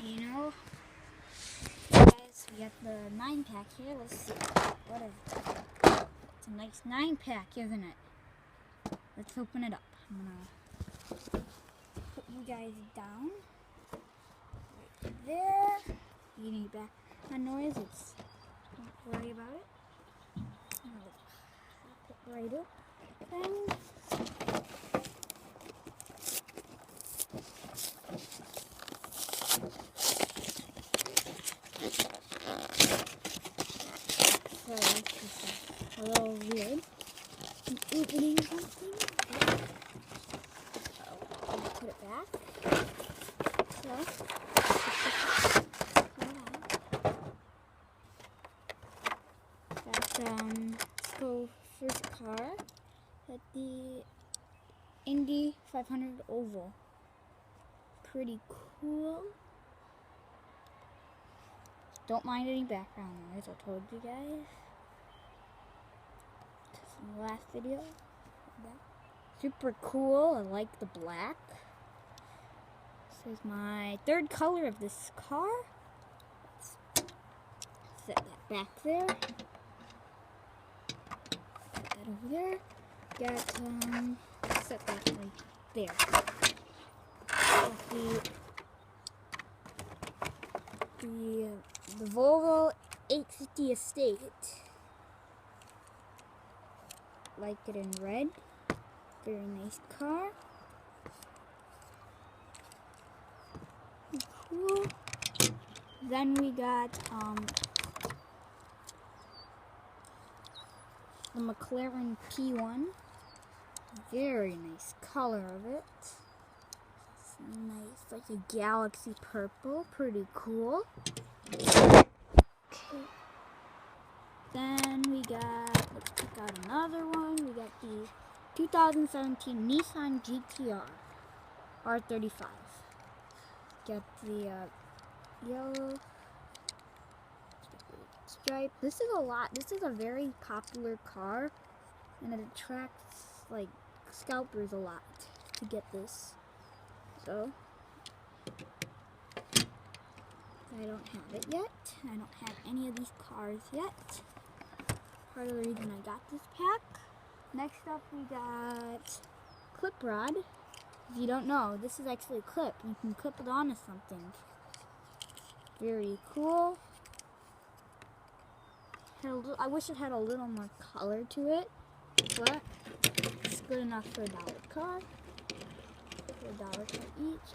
You know, guys, we got the 9-pack here. Let's see. What is it? It's a nice 9-pack, isn't it? Let's open it up. I'm gonna put you guys down right there. You need background noise. Don't worry about it. Put right up. Then so it's just a little weird. I'm opening something. So I'm gonna put it back. So let's go first car at the Indy 500 Oval. Pretty cool. Don't mind any background noise, I told you guys. Just in the last video. Super cool, I like the black. This is my third color of this car. Let's set that back there. Put that over there. Got, set that right there. Got the Volvo 850 Estate. Like it in red. Very nice car. Cool. Then we got the McLaren P1. Very nice color of it. It's nice, like a galaxy purple. Pretty cool. Okay. Then we got, let's pick out another one. We got the 2017 Nissan GTR R35. Got the yellow stripe. This is a very popular car, and it attracts like scalpers a lot to get this. So I don't have it yet. I don't have any of these cars yet. Part of the reason I got this pack. Next up we got clip rod. If you don't know, this is actually a clip. You can clip it onto something. Very cool. I wish it had a little more color to it, but it's good enough for $1 car. For $1 car each.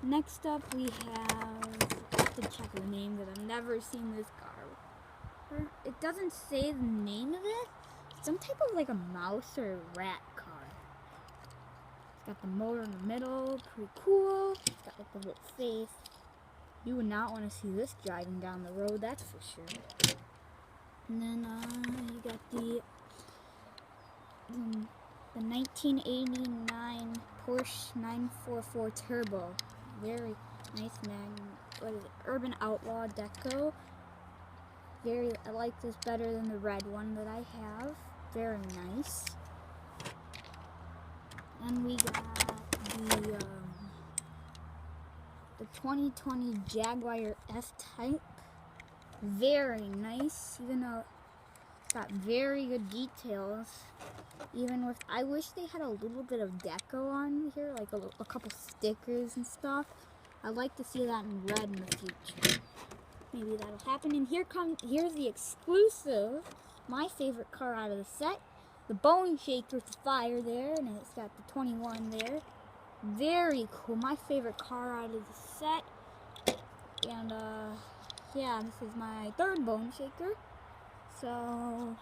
Next up we have, I have to check the name because I've never seen this car. It doesn't say the name of it. It's some type of like a mouse or a rat car. It's got the motor in the middle, pretty cool. It's got like the little face. You would not want to see this driving down the road, that's for sure. And then you got the 1989 Porsche 944 Turbo. Very nice Urban Outlaw Deco. I like this better than the red one that I have. Very nice. And we got the 2020 Jaguar F-Type. Very nice, even though it's got very good details. Even with, I wish they had a little bit of deco on here, like a couple stickers and stuff. I'd like to see that in red in the future. Maybe that'll happen. And here's the exclusive, my favorite car out of the set. The Bone Shaker with the fire there, and it's got the 21 there. Very cool. My favorite car out of the set. And yeah, this is my third Bone Shaker. So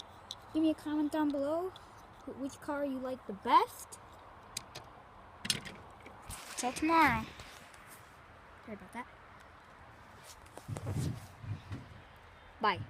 give me a comment down below which car you like the best. Till tomorrow. Sorry about that. Bye.